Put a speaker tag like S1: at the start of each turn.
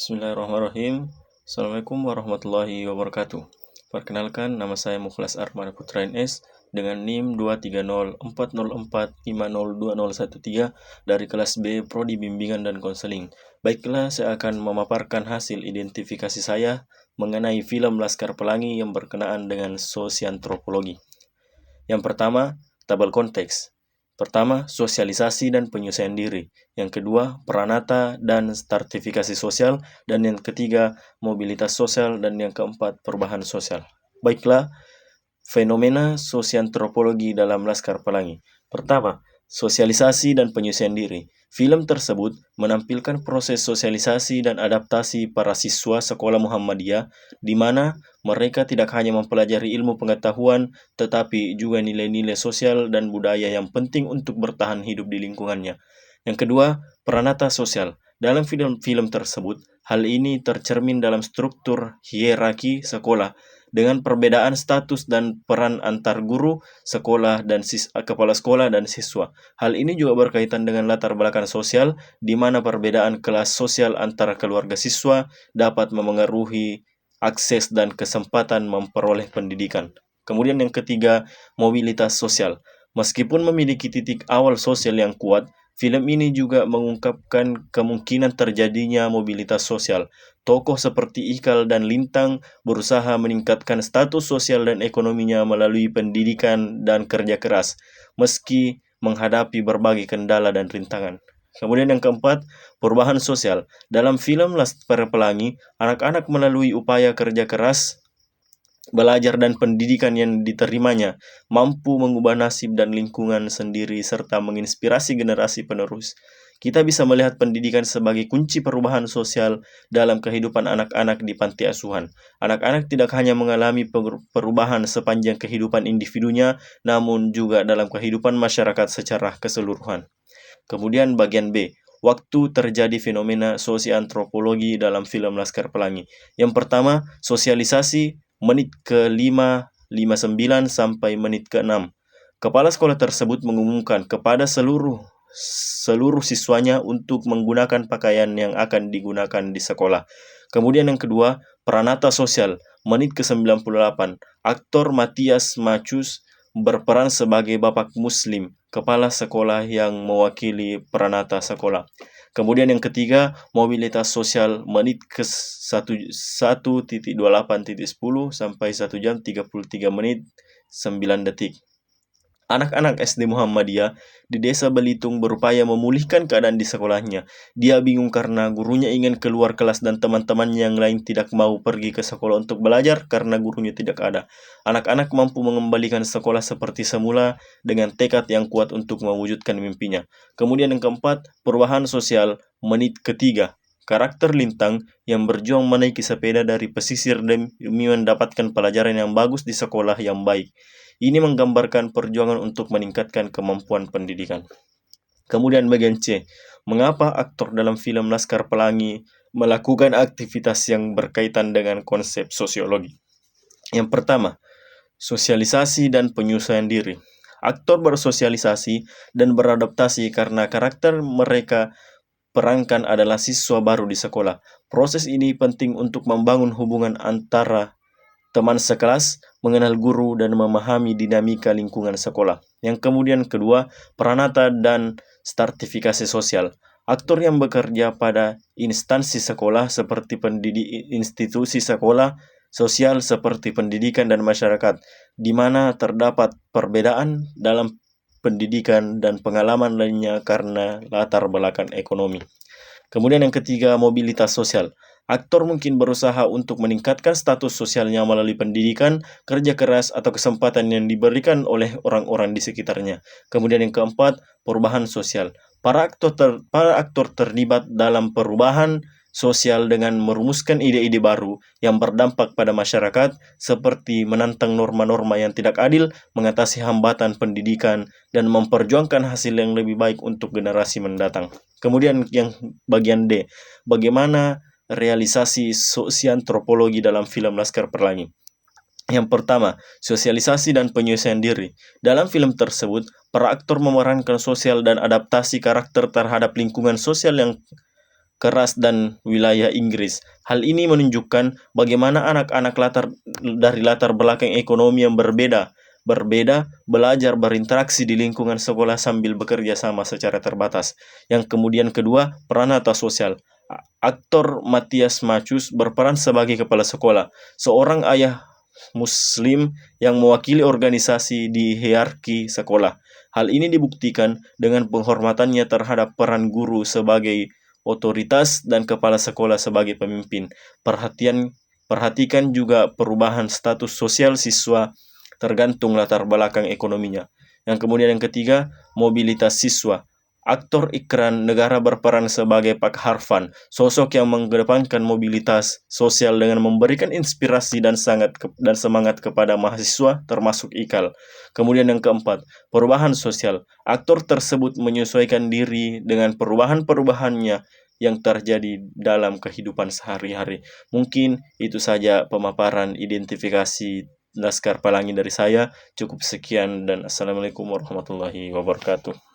S1: Bismillahirrahmanirrahim. Assalamualaikum warahmatullahi wabarakatuh. Perkenalkan, nama saya Mukhlas Arman Putra NS dengan NIM 2304045020113 dari kelas B Prodi Bimbingan dan Konseling. Baiklah, saya akan memaparkan hasil identifikasi saya mengenai film Laskar Pelangi yang berkenaan dengan sosiantropologi. Yang pertama, tabel konteks. Pertama, sosialisasi dan penyesuaian diri. Yang kedua, peranata dan stratifikasi sosial. Dan yang ketiga, mobilitas sosial. Dan yang keempat, perubahan sosial. Baiklah, fenomena sosiantropologi dalam Laskar Pelangi. Pertama, sosialisasi dan penyesuaian diri. Film tersebut menampilkan proses sosialisasi dan adaptasi para siswa sekolah Muhammadiyah, di mana mereka tidak hanya mempelajari ilmu pengetahuan, tetapi juga nilai-nilai sosial dan budaya yang penting untuk bertahan hidup di lingkungannya. Yang kedua, peranata sosial. Dalam film tersebut, hal ini tercermin dalam struktur hierarki sekolah, dengan perbedaan status dan peran antar guru, sekolah, dan kepala sekolah dan siswa. Hal ini juga berkaitan dengan latar belakang sosial, di mana perbedaan kelas sosial antara keluarga siswa dapat memengaruhi akses dan kesempatan memperoleh pendidikan. Kemudian yang ketiga, mobilitas sosial. Meskipun memiliki titik awal sosial yang kuat, film ini juga mengungkapkan kemungkinan terjadinya mobilitas sosial. Tokoh seperti Ikal dan Lintang berusaha meningkatkan status sosial dan ekonominya melalui pendidikan dan kerja keras, meski menghadapi berbagai kendala dan rintangan. Kemudian yang keempat, perubahan sosial. Dalam film Laskar Pelangi, anak-anak melalui upaya kerja keras, belajar dan pendidikan yang diterimanya mampu mengubah nasib dan lingkungan sendiri serta menginspirasi generasi penerus. Kita bisa melihat pendidikan sebagai kunci perubahan sosial dalam kehidupan anak-anak di panti asuhan. Anak-anak tidak hanya mengalami perubahan sepanjang kehidupan individunya, namun juga dalam kehidupan masyarakat secara keseluruhan. Kemudian bagian B, waktu terjadi fenomena sosiantropologi dalam film Laskar Pelangi. Yang pertama, sosialisasi menit ke-5:59 sampai menit ke-6. Kepala sekolah tersebut mengumumkan kepada seluruh siswanya untuk menggunakan pakaian yang akan digunakan di sekolah. Kemudian yang kedua, peranata sosial, menit ke-98. Aktor Matias Macus berperan sebagai Bapak Muslim, kepala sekolah yang mewakili peranata sekolah. Kemudian yang ketiga, mobilitas sosial, menit ke-1:28:10 sampai 1 jam 33 menit 9 detik. Anak-anak SD Muhammadiyah di desa Belitung berupaya memulihkan keadaan di sekolahnya. Dia bingung karena gurunya ingin keluar kelas dan teman-teman yang lain tidak mau pergi ke sekolah untuk belajar karena gurunya tidak ada. Anak-anak mampu mengembalikan sekolah seperti semula dengan tekad yang kuat untuk mewujudkan mimpinya. Kemudian yang keempat, perubahan sosial, menit ketiga. Karakter Lintang yang berjuang menaiki sepeda dari pesisir demi mendapatkan pelajaran yang bagus di sekolah yang baik. Ini menggambarkan perjuangan untuk meningkatkan kemampuan pendidikan. Kemudian bagian C, mengapa aktor dalam film Laskar Pelangi melakukan aktivitas yang berkaitan dengan konsep sosiologi? Yang pertama, sosialisasi dan penyesuaian diri. Aktor bersosialisasi dan beradaptasi karena karakter mereka perankan adalah siswa baru di sekolah. Proses ini penting untuk membangun hubungan antara teman sekelas, mengenal guru, dan memahami dinamika lingkungan sekolah. Yang kemudian kedua, peranata dan stratifikasi sosial. Aktor yang bekerja pada instansi sekolah seperti institusi sekolah, sosial seperti pendidikan dan masyarakat, di mana terdapat perbedaan dalam pendidikan dan pengalaman lainnya karena latar belakang ekonomi. Kemudian yang ketiga, mobilitas sosial. Aktor mungkin berusaha untuk meningkatkan status sosialnya melalui pendidikan, kerja keras, atau kesempatan yang diberikan oleh orang-orang di sekitarnya. Kemudian yang keempat, perubahan sosial. Para aktor terlibat dalam perubahan sosial dengan merumuskan ide-ide baru yang berdampak pada masyarakat, seperti menantang norma-norma yang tidak adil, mengatasi hambatan pendidikan, dan memperjuangkan hasil yang lebih baik untuk generasi mendatang. Kemudian yang bagian D, bagaimana realisasi sosiantropologi dalam film Laskar Pelangi. Yang pertama, sosialisasi dan penyesuaian diri. Dalam film tersebut, para aktor memerankan sosial dan adaptasi karakter terhadap lingkungan sosial yang keras dan wilayah Inggris. Hal ini menunjukkan bagaimana anak-anak dari latar belakang ekonomi yang berbeda belajar berinteraksi di lingkungan sekolah sambil bekerja sama secara terbatas. Yang kemudian kedua, peranata sosial. Aktor Matias Macus berperan sebagai kepala sekolah, seorang ayah Muslim yang mewakili organisasi di hierarki sekolah. Hal ini dibuktikan dengan penghormatannya terhadap peran guru sebagai otoritas dan kepala sekolah sebagai pemimpin. Perhatikan juga perubahan status sosial siswa tergantung latar belakang ekonominya. Yang kemudian yang ketiga, mobilitas siswa. Aktor iklan negara berperan sebagai Pak Harfan, sosok yang mengedepankan mobilitas sosial dengan memberikan inspirasi dan semangat kepada mahasiswa termasuk IKAL. Kemudian yang keempat, perubahan sosial. Aktor tersebut menyesuaikan diri dengan perubahan-perubahannya yang terjadi dalam kehidupan sehari-hari. Mungkin itu saja pemaparan identifikasi Laskar Pelangi dari saya. Cukup sekian dan Assalamualaikum warahmatullahi wabarakatuh.